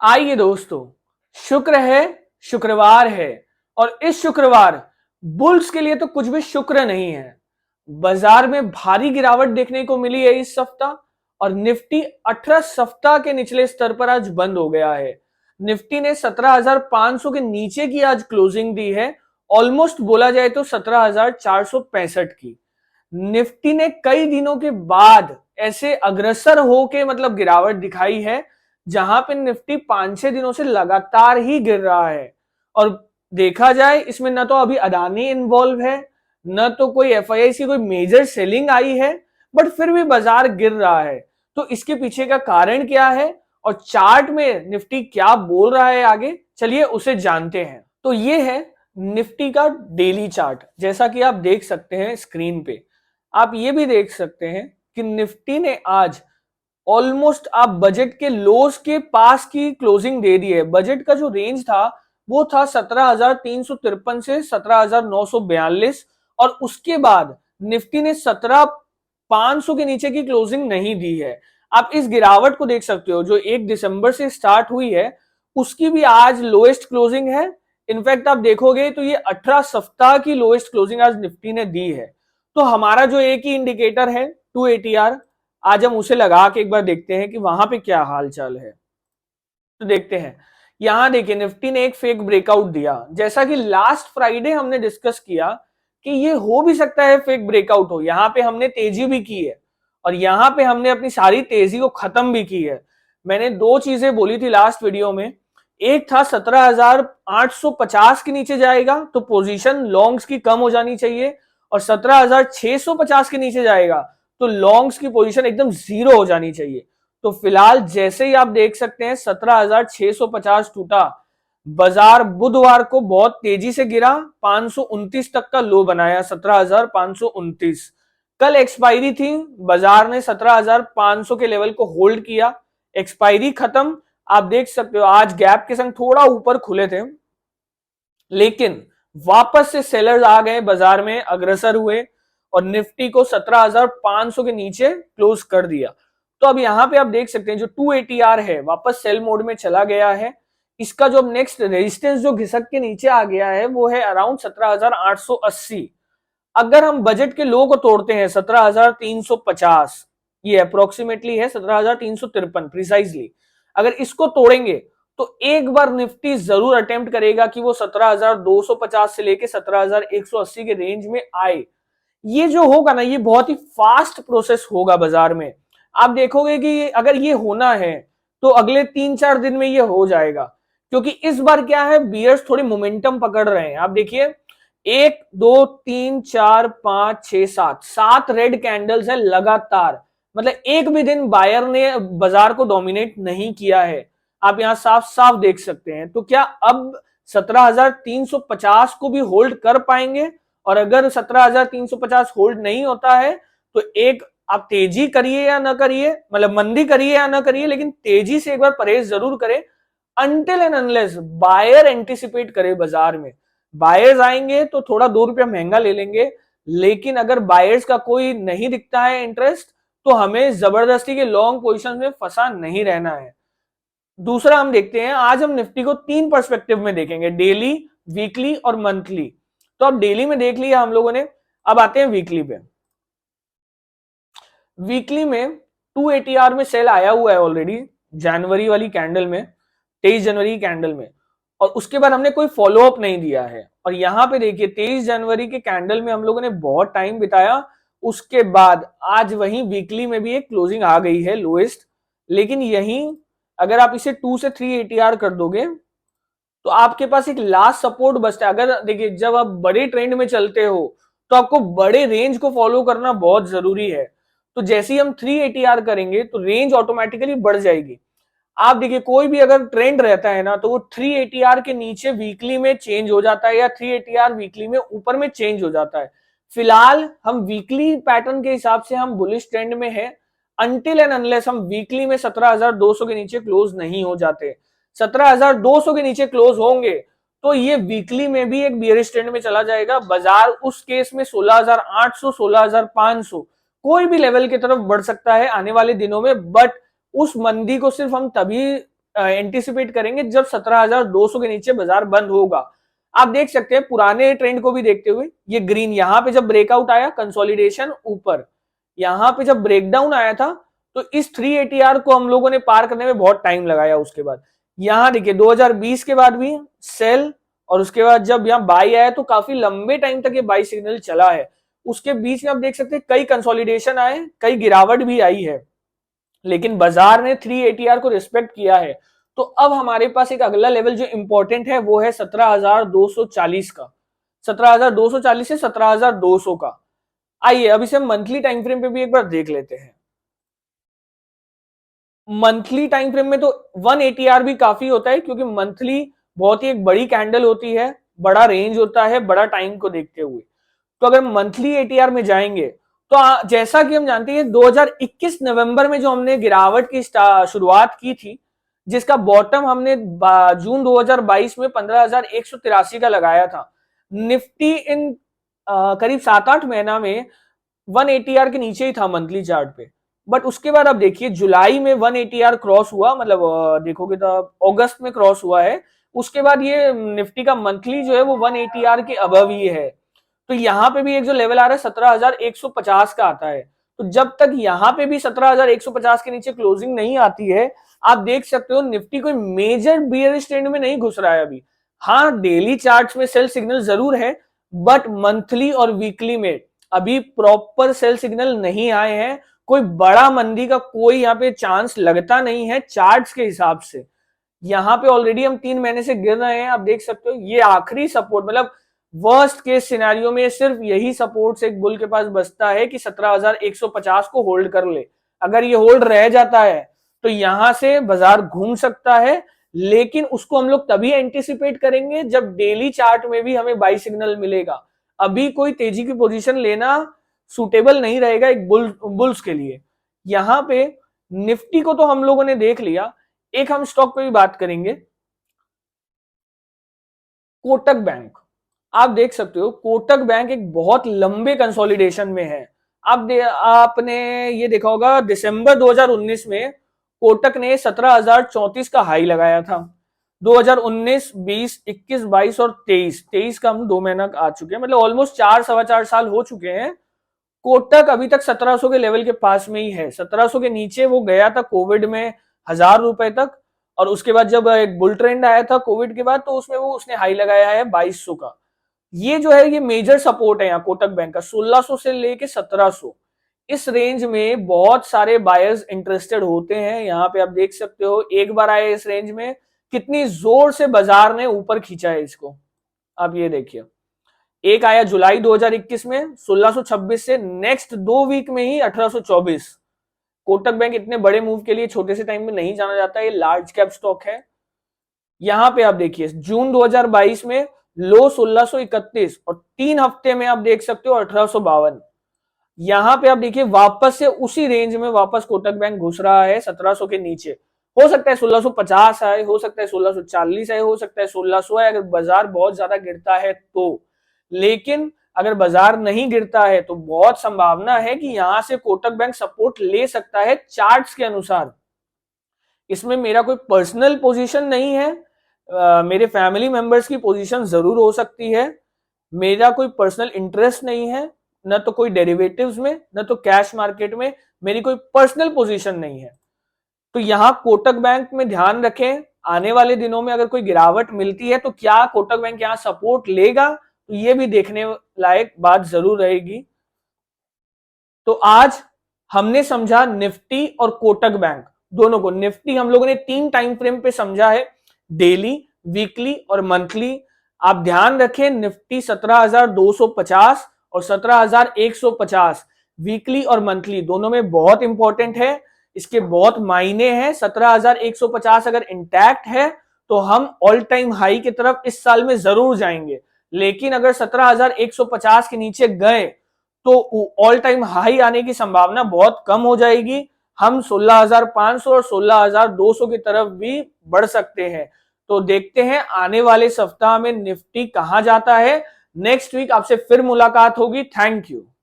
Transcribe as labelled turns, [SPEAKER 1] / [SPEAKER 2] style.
[SPEAKER 1] आइए दोस्तों, शुक्र है, शुक्रवार है और इस शुक्रवार बुल्स के लिए तो कुछ भी शुक्र नहीं है। बाजार में भारी गिरावट देखने को मिली है इस सप्ताह और निफ्टी 18 सप्ताह के निचले स्तर पर आज बंद हो गया है। निफ्टी ने 17,500 के नीचे की आज क्लोजिंग दी है, ऑलमोस्ट बोला जाए तो 17,465 की। निफ्टी ने कई दिनों के बाद ऐसे अग्रसर होके मतलब गिरावट दिखाई है, जहां पे निफ्टी 5-6 दिनों से लगातार ही गिर रहा है। और देखा जाए इसमें न तो अभी अडानी इन्वॉल्व है, न तो कोई एफआईआई की कोई मेजर सेलिंग आई है, बट फिर भी बाजार गिर रहा है। तो इसके पीछे का कारण क्या है और चार्ट में निफ्टी क्या बोल रहा है आगे, चलिए उसे जानते हैं। तो ये है निफ्टी का डेली चार्ट, जैसा कि आप देख सकते हैं स्क्रीन पे। आप ये भी देख सकते हैं कि निफ्टी ने आज ऑलमोस्ट आप बजट के लोस के पास की क्लोजिंग दे दी है। बजट का जो रेंज था वो था 17,353 से 17,942 और उसके बाद निफ्टी ने 17,500 के नीचे की क्लोजिंग नहीं दी है। आप इस गिरावट को देख सकते हो जो 1 दिसंबर से स्टार्ट हुई है, उसकी भी आज लोएस्ट क्लोजिंग है। इनफैक्ट आप देखोगे तो ये 18 सप्ताह की लोएस्ट क्लोजिंग आज निफ्टी ने दी है। तो हमारा जो एक ही इंडिकेटर है 280R, आज हम उसे लगा के एक बार देखते हैं कि वहां पे क्या हाल चाल है। तो देखते हैं, यहां देखिए निफ्टी ने एक फेक ब्रेकआउट दिया, जैसा कि लास्ट फ्राइडे हमने डिस्कस किया कि ये हो भी सकता है फेक ब्रेकआउट हो। यहां पे हमने तेजी भी की है और यहां पे हमने अपनी सारी तेजी को खत्म भी की है। मैंने दो चीजें बोली थी लास्ट वीडियो में, एक था 17,850 के नीचे जाएगा तो पोजीशन लॉन्ग्स की कम हो जानी चाहिए, और 17,650 के नीचे जाएगा तो लॉन्ग्स की पोजीशन एकदम जीरो हो जानी चाहिए। तो फिलहाल जैसे ही आप देख सकते हैं 17,650 टूटा, बाजार बुधवार को बहुत तेजी से गिरा, 529 तक का लो बनाया, 17,529। कल एक्सपायरी थी, बाजार ने 17,500 के लेवल को होल्ड किया, एक्सपायरी खत्म। आप देख सकते हो आज गैप के संग थोड़ा ऊपर खुले थे, लेकिन वापस से सेलर्स आ गए, बाजार में अग्रसर हुए और निफ्टी को 17,500 के नीचे क्लोज कर दिया। तो अब यहां पे आप देख सकते हैं जो 280R है वापस सेल मोड में चला गया है। इसका जो नेक्स्ट रेजिस्टेंस जो घिसक के नीचे आ गया है वो है अराउंड 17,880। अगर हम बजट के लो को तोड़ते हैं 17,350, ये अप्रोक्सीमेटली है 17,353 प्रिसाइजली, अगर इसको तोड़ेंगे तो एक बार निफ्टी जरूर अटेम्प्ट करेगा कि वो 17,250 से लेके 17,180 के रेंज में आए। ये जो होगा ना, ये बहुत ही फास्ट प्रोसेस होगा बाजार में। आप देखोगे कि अगर ये होना है तो अगले 3-4 दिन में ये हो जाएगा, क्योंकि इस बार क्या है, बियर्स थोड़ी मोमेंटम पकड़ रहे हैं। आप देखिए 1 2 3 4 5 6 7 7 रेड कैंडल्स है लगातार, मतलब एक भी दिन बायर ने बाजार को डोमिनेट नहीं किया है। आप यहां साफ साफ देख सकते हैं। तो क्या अब 17,350 को भी होल्ड कर पाएंगे? और अगर 17,350 होल्ड नहीं होता है तो एक आप तेजी करिए या ना करिए, मतलब मंदी करिए या ना करिए, लेकिन तेजी से एक बार परहेज जरूर करें until and unless buyer anticipate करे बाजार में। बायर्स आएंगे तो थोड़ा 2 रुपया महंगा ले लेंगे, लेकिन अगर बायर्स का कोई नहीं दिखता है इंटरेस्ट तो हमें जबरदस्ती के लॉन्ग पोजीशन में फंसा नहीं रहना है। दूसरा हम देखते हैं, आज हम निफ्टी को 3 पर्सपेक्टिव में देखेंगे, डेली, वीकली और मंथली। तो अब डेली में देख लिया हम लोगों ने, अब आते हैं वीकली पे। वीकली में 280R में सेल आया हुआ है ऑलरेडी, जनवरी वाली कैंडल में, 23 जनवरी की कैंडल में, और उसके बाद हमने कोई फॉलोअप नहीं दिया है। और यहां पे देखिए 23 जनवरी के कैंडल में हम लोगों ने बहुत टाइम बिताया, उसके बाद आज वही वीकली में भी एक क्लोजिंग आ गई है लोएस्ट। लेकिन यही अगर आप इसे 2 से 380R कर दोगे तो आपके पास एक लास्ट सपोर्ट बचता है। अगर देखिए जब आप बड़े ट्रेंड में चलते हो तो आपको बड़े रेंज को फॉलो करना बहुत जरूरी है। तो जैसे ही हम 380R करेंगे तो रेंज ऑटोमेटिकली बढ़ जाएगी। आप देखिए कोई भी अगर ट्रेंड रहता है ना तो वो 380R के नीचे वीकली में चेंज हो जाता है या 380R वीकली में ऊपर में चेंज हो जाता है। फिलहाल हम वीकली पैटर्न के हिसाब से हम बुलिश ट्रेंड में है, अनटिल एंड अनलेस हम वीकली में 17,200 के नीचे क्लोज नहीं हो जाते। 17,200 के नीचे क्लोज होंगे तो ये वीकली में भी एक बियरिश ट्रेंड में चला जाएगा। बाजार उस केस में 16,800 16,500 कोई भी लेवल की तरफ बढ़ सकता है आने वाले दिनों में, बट उस मंदी को सिर्फ हम तभी एंटिसिपेट करेंगे जब 17,200 के नीचे बाजार बंद होगा। आप देख सकते हैं पुराने ट्रेंड को भी देखते हुए, ये ग्रीन यहां पे जब ब्रेकआउट आया, कंसोलिडेशन ऊपर, यहां पे जब ब्रेकडाउन आया था तो इस 380R को हम लोगों ने पार करने में बहुत टाइम लगाया। उसके बाद यहां देखिए 2020 के बाद भी सेल, और उसके बाद जब यहाँ बाई आया तो काफी लंबे टाइम तक ये बाई सिग्नल चला है। उसके बीच में आप देख सकते हैं कई कंसोलिडेशन आए, कई गिरावट भी आई है, लेकिन बाजार ने 380R को रिस्पेक्ट किया है। तो अब हमारे पास एक अगला लेवल जो इंपॉर्टेंट है वो है 17,240 का, 17,240 से 17,200 का। आइए अब इसे मंथली टाइम फ्रेम पे भी एक बार देख लेते हैं। मंथली टाइम फ्रेम में तो 180R भी काफी होता है, क्योंकि मंथली बहुत ही एक बड़ी कैंडल होती है, बड़ा रेंज होता है, बड़ा टाइम को देखते हुए। तो अगर मंथली एटीआर में जाएंगे तो जैसा कि हम जानते हैं 2021 नवंबर में जो हमने गिरावट की शुरुआत की थी, जिसका बॉटम हमने जून 2022 में 15,183 का लगाया था। निफ्टी इन करीब 7-8 महीना में 180R के नीचे ही था मंथली चार्ट पे। बट उसके बाद आप देखिए जुलाई में 180R क्रॉस हुआ, मतलब देखोगे तो अगस्त में क्रॉस हुआ है। उसके बाद ये निफ्टी का मंथली जो है वो 180R के अबव ही है। तो यहाँ पे भी एक जो लेवल आ रहा है 17,150 का आता है। तो जब तक यहाँ पे भी 17,150 के नीचे क्लोजिंग नहीं आती है, आप देख सकते हो निफ्टी कोई मेजर बियरिश ट्रेंड में नहीं घुस रहा है अभी। हाँ, डेली चार्ट्स में सेल सिग्नल जरूर है, बट मंथली और वीकली में अभी प्रॉपर सेल सिग्नल नहीं आए हैं। कोई बड़ा मंदी का कोई यहाँ पे चांस लगता नहीं है चार्ट्स के हिसाब से। यहाँ पे ऑलरेडी हम 3 महीने से गिर रहे हैं, आप देख सकते हो। ये आखिरी सपोर्ट, मतलब वर्स्ट केस सिनेरियो में सिर्फ यही सपोर्ट एक बुल के पास बचता है कि 17,150 को होल्ड कर ले। अगर ये होल्ड रह जाता है तो यहां से बाजार घूम सकता है, लेकिन उसको हम लोग तभी एंटिसिपेट करेंगे जब डेली चार्ट में भी हमें बाई सिग्नल मिलेगा। अभी कोई तेजी की पोजीशन लेना सुटेबल नहीं रहेगा एक बुल्स के लिए। यहां पे निफ्टी को तो हम लोगों ने देख लिया, एक हम स्टॉक पे भी बात करेंगे, कोटक बैंक। आप देख सकते हो कोटक बैंक एक बहुत लंबे कंसोलिडेशन में है। आपने ये देखा होगा दिसंबर 2019 में कोटक ने 17,034 का हाई लगाया था। 2019, 20, 21, 22 और 23 का हम 2 महीना आ चुके हैं, मतलब ऑलमोस्ट 4-4.25 साल हो चुके हैं। कोटक अभी तक 1700 के लेवल के पास में ही है। 1700 के नीचे वो गया था कोविड में 1,000 रुपए तक, और उसके बाद जब एक बुल ट्रेंड आया था कोविड के बाद तो उसमें वो उसने हाई लगाया है 2200 का। ये जो है ये मेजर सपोर्ट है यहाँ कोटक बैंक का, 1600 से लेके 1700। इस रेंज में बहुत सारे बायर्स इंटरेस्टेड होते हैं। यहाँ पे आप देख सकते हो एक बार आए इस रेंज में, कितनी जोर से बाजार ने ऊपर खींचा है इसको। आप ये देखिए, एक आया जुलाई 2021 में 1626 से, नेक्स्ट 2 वीक में ही 1824। कोटक बैंक इतने बड़े मूव के लिए छोटे से टाइम में नहीं जाना जाता, ये लार्ज कैप स्टॉक है। यहां पे आप देखिए जून 2022 में लो 1631 और 3 हफ्ते में आप देख सकते हो 1852। यहां पे आप देखिए वापस से उसी रेंज में वापस कोटक बैंक घुस रहा है 1700 के नीचे। हो सकता है 1650 आए, हो सकता है 1640 आए, हो सकता है 1600 आए अगर बाजार बहुत ज्यादा गिरता है तो। लेकिन अगर बाजार नहीं गिरता है तो बहुत संभावना है कि यहां से कोटक बैंक सपोर्ट ले सकता है चार्ट्स के अनुसार। इसमें मेरा कोई पर्सनल पोजीशन नहीं है, मेरे फैमिली मेंबर्स की पोजीशन जरूर हो सकती है। मेरा कोई पर्सनल इंटरेस्ट नहीं है, न तो कोई डेरिवेटिव्स में, न तो कैश मार्केट में मेरी कोई पर्सनल पोजीशन नहीं है। तो यहां कोटक बैंक में ध्यान रखें, आने वाले दिनों में अगर कोई गिरावट मिलती है तो क्या कोटक बैंक यहां सपोर्ट लेगा, तो ये भी देखने लायक बात जरूर रहेगी। तो आज हमने समझा निफ्टी और कोटक बैंक दोनों को। निफ्टी हम लोगों ने 3 टाइम फ्रेम पे समझा है, डेली, वीकली और मंथली। आप ध्यान रखें निफ्टी 17,250 और 17,150 वीकली और मंथली दोनों में बहुत इंपॉर्टेंट है, इसके बहुत मायने हैं। 17,150 अगर इंटैक्ट है तो हम ऑल टाइम हाई की तरफ इस साल में जरूर जाएंगे, लेकिन अगर 17,150 के नीचे गए तो ऑल टाइम हाई आने की संभावना बहुत कम हो जाएगी। हम 16,500 और 16,200 की तरफ भी बढ़ सकते हैं। तो देखते हैं आने वाले सप्ताह में निफ्टी कहां जाता है। नेक्स्ट वीक आपसे फिर मुलाकात होगी। Thank you.